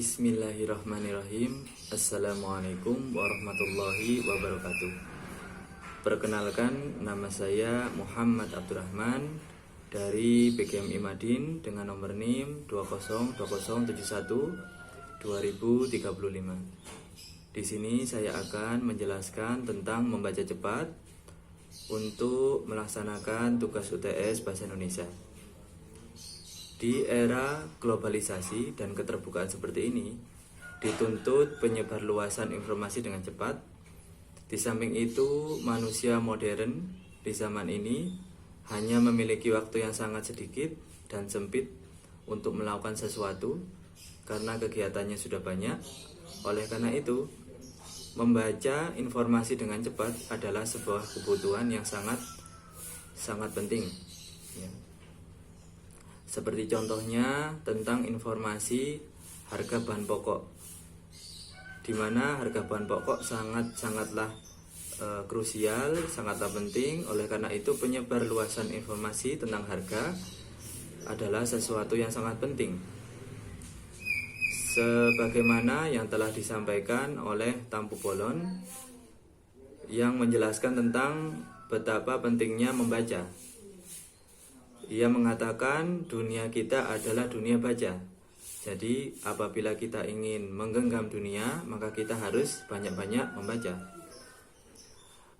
Bismillahirrahmanirrahim. Assalamualaikum warahmatullahi wabarakatuh. Perkenalkan, nama saya Muhammad Abdurrahman dari PGMI Madin dengan nomor NIM 202071 2035. Di sini saya akan menjelaskan tentang membaca cepat untuk melaksanakan tugas UTS Bahasa Indonesia. Di era globalisasi dan keterbukaan seperti ini, dituntut penyebarluasan informasi dengan cepat. Di samping itu, manusia modern di zaman ini hanya memiliki waktu yang sangat sedikit dan sempit untuk melakukan sesuatu karena kegiatannya sudah banyak. Oleh karena itu, membaca informasi dengan cepat adalah sebuah kebutuhan yang sangat penting, ya. Seperti contohnya tentang informasi harga bahan pokok, di mana harga bahan pokok sangatlah krusial, sangatlah penting. Oleh karena itu, penyebar luasan informasi tentang harga adalah sesuatu yang sangat penting. Sebagaimana yang telah disampaikan oleh Tampu Bolon yang menjelaskan tentang betapa pentingnya membaca. Ia mengatakan dunia kita adalah dunia baca. Jadi apabila kita ingin menggenggam dunia, maka kita harus banyak-banyak membaca.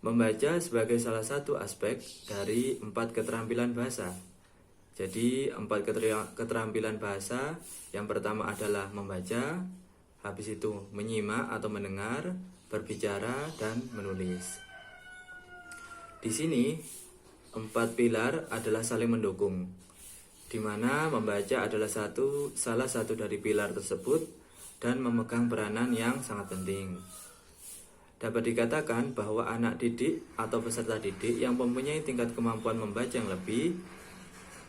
Membaca sebagai salah satu aspek dari 4 keterampilan bahasa. Jadi 4 keterampilan bahasa, yang pertama adalah membaca, habis itu menyimak atau mendengar, berbicara, dan menulis. Di sini 4 pilar adalah saling mendukung, di mana membaca adalah salah satu dari pilar tersebut dan memegang peranan yang sangat penting. Dapat dikatakan bahwa anak didik atau peserta didik yang mempunyai tingkat kemampuan membaca yang lebih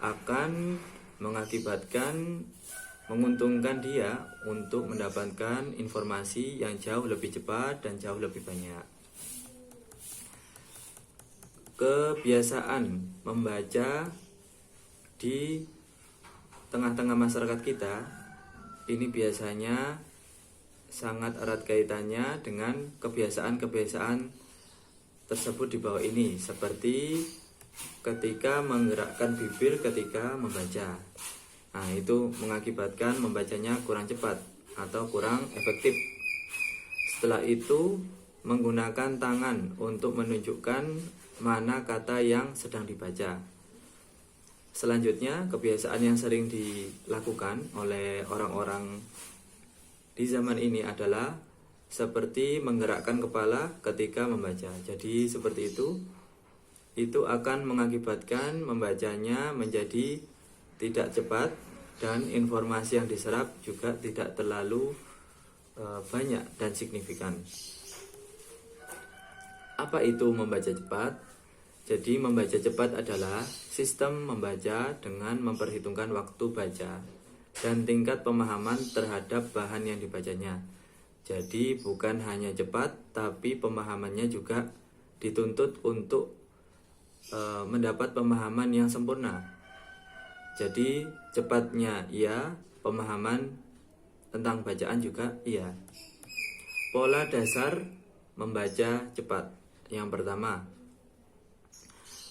akan menguntungkan dia untuk mendapatkan informasi yang jauh lebih cepat dan jauh lebih banyak. Kebiasaan membaca di tengah-tengah masyarakat kita ini biasanya sangat erat kaitannya dengan kebiasaan-kebiasaan tersebut di bawah ini, seperti ketika menggerakkan bibir ketika membaca. Nah, itu mengakibatkan membacanya kurang cepat atau kurang efektif. Setelah itu, menggunakan tangan untuk menunjukkan mana kata yang sedang dibaca. Selanjutnya, kebiasaan yang sering dilakukan oleh orang-orang di zaman ini adalah seperti menggerakkan kepala ketika membaca. Jadi seperti itu akan mengakibatkan membacanya menjadi tidak cepat dan informasi yang diserap juga tidak terlalu banyak dan signifikan. Apa itu membaca cepat? Jadi membaca cepat adalah sistem membaca dengan memperhitungkan waktu baca dan tingkat pemahaman terhadap bahan yang dibacanya. Jadi bukan hanya cepat, tapi pemahamannya juga dituntut untuk mendapat pemahaman yang sempurna. Jadi cepatnya iya, pemahaman tentang bacaan juga iya. Pola dasar membaca cepat. Yang pertama,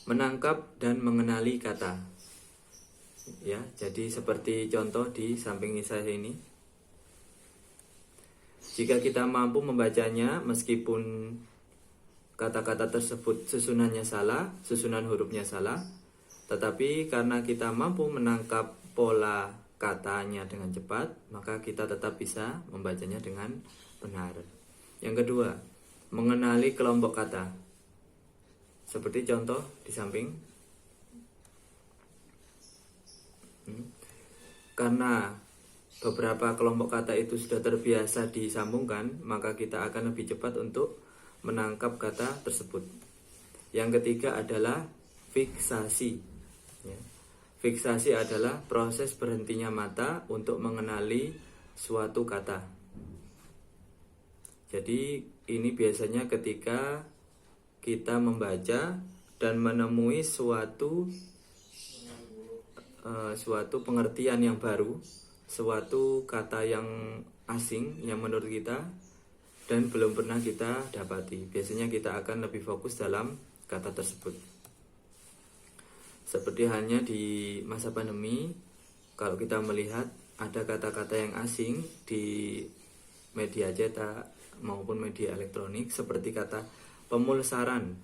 menangkap dan mengenali kata. Ya, jadi seperti contoh di samping saya ini. Jika kita mampu membacanya meskipun kata-kata tersebut susunan hurufnya salah, tetapi karena kita mampu menangkap pola katanya dengan cepat, maka kita tetap bisa membacanya dengan benar. Yang kedua, mengenali kelompok kata. Seperti contoh di samping. Karena beberapa kelompok kata itu sudah terbiasa disambungkan, maka kita akan lebih cepat untuk menangkap kata tersebut. Yang ketiga adalah fiksasi. Fiksasi adalah proses berhentinya mata untuk mengenali suatu kata. Jadi ini biasanya ketika kita membaca dan menemui suatu pengertian yang baru, suatu kata yang asing yang menurut kita dan belum pernah kita dapati. Biasanya kita akan lebih fokus dalam kata tersebut. Seperti halnya di masa pandemi, kalau kita melihat ada kata-kata yang asing di media cetak maupun media elektronik, seperti kata pemulsaran.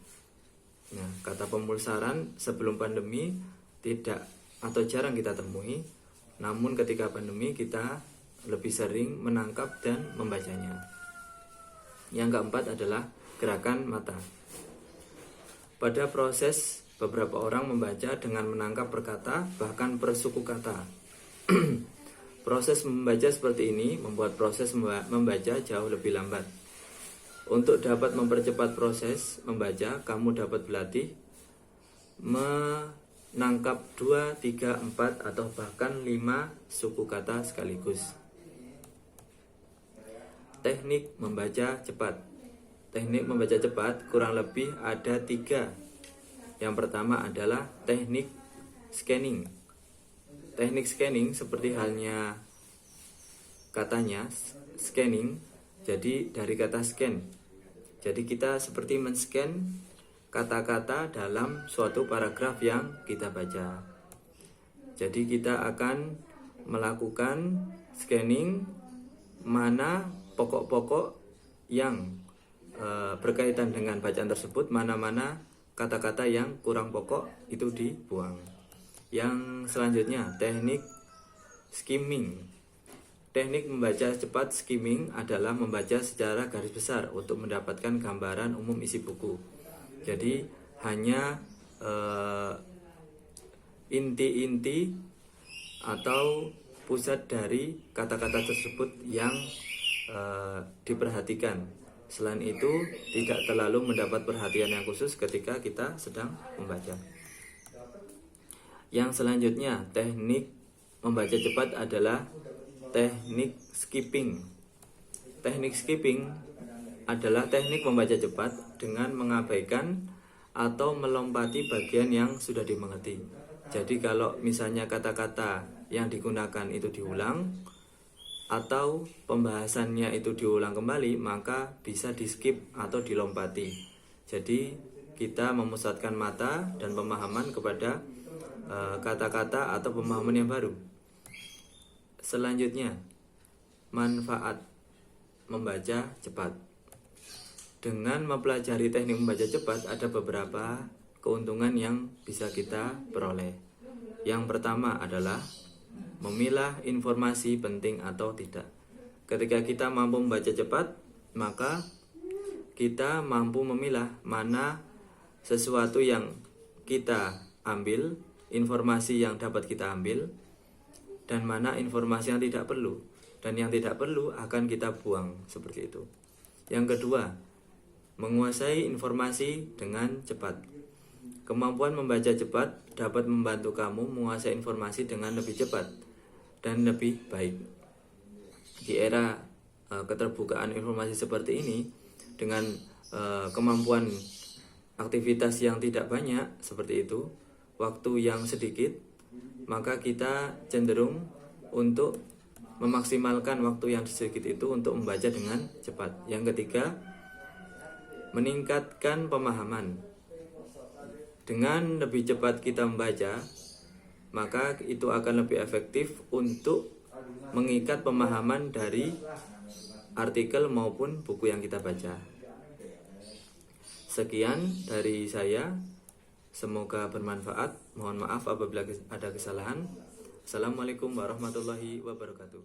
Nah, kata pemulsaran sebelum pandemi tidak atau jarang kita temui, namun ketika pandemi kita lebih sering menangkap dan membacanya. Yang keempat adalah gerakan mata. Pada proses beberapa orang membaca dengan menangkap per kata, bahkan per suku kata. Proses membaca seperti ini membuat proses membaca jauh lebih lambat. Untuk dapat mempercepat proses membaca, kamu dapat berlatih menangkap 2, 3, 4 atau bahkan 5 suku kata sekaligus. Teknik membaca cepat. Teknik membaca cepat kurang lebih ada 3. Yang pertama adalah teknik scanning. Teknik scanning seperti halnya katanya scanning, jadi dari kata scan. Jadi kita seperti men-scan kata-kata dalam suatu paragraf yang kita baca. Jadi kita akan melakukan scanning mana pokok-pokok yang berkaitan dengan bacaan tersebut, mana-mana kata-kata yang kurang pokok itu dibuang. Yang selanjutnya, teknik skimming. Teknik membaca cepat skimming adalah membaca secara garis besar untuk mendapatkan gambaran umum isi buku. Jadi hanya inti-inti atau pusat dari kata-kata tersebut yang diperhatikan. Selain itu, tidak terlalu mendapat perhatian yang khusus ketika kita sedang membaca. Yang selanjutnya, teknik membaca cepat adalah teknik skipping. Teknik skipping adalah teknik membaca cepat dengan mengabaikan atau melompati bagian yang sudah dimengerti. Jadi kalau misalnya kata-kata yang digunakan itu diulang atau pembahasannya itu diulang kembali, maka bisa di skip atau dilompati. Jadi kita memusatkan mata dan pemahaman kepada kata-kata atau pemahaman yang baru. Selanjutnya, manfaat membaca cepat. Dengan mempelajari teknik membaca cepat, ada beberapa keuntungan yang bisa kita peroleh. Yang pertama adalah memilah informasi penting atau tidak. Ketika kita mampu membaca cepat, maka kita mampu memilah mana sesuatu yang kita ambil, informasi yang dapat kita ambil, dan mana informasi yang tidak perlu. Dan yang tidak perlu akan kita buang, seperti itu. Yang kedua, menguasai informasi dengan cepat. Kemampuan membaca cepat dapat membantu kamu menguasai informasi dengan lebih cepat dan lebih baik. Di era keterbukaan informasi seperti ini, dengan kemampuan aktivitas yang tidak banyak seperti itu, waktu yang sedikit, maka kita cenderung untuk memaksimalkan waktu yang sedikit itu untuk membaca dengan cepat. Yang ketiga, meningkatkan pemahaman. Dengan lebih cepat kita membaca, maka itu akan lebih efektif untuk mengikat pemahaman dari artikel maupun buku yang kita baca. Sekian dari saya, semoga bermanfaat. Mohon maaf apabila ada kesalahan. Assalamualaikum warahmatullahi wabarakatuh.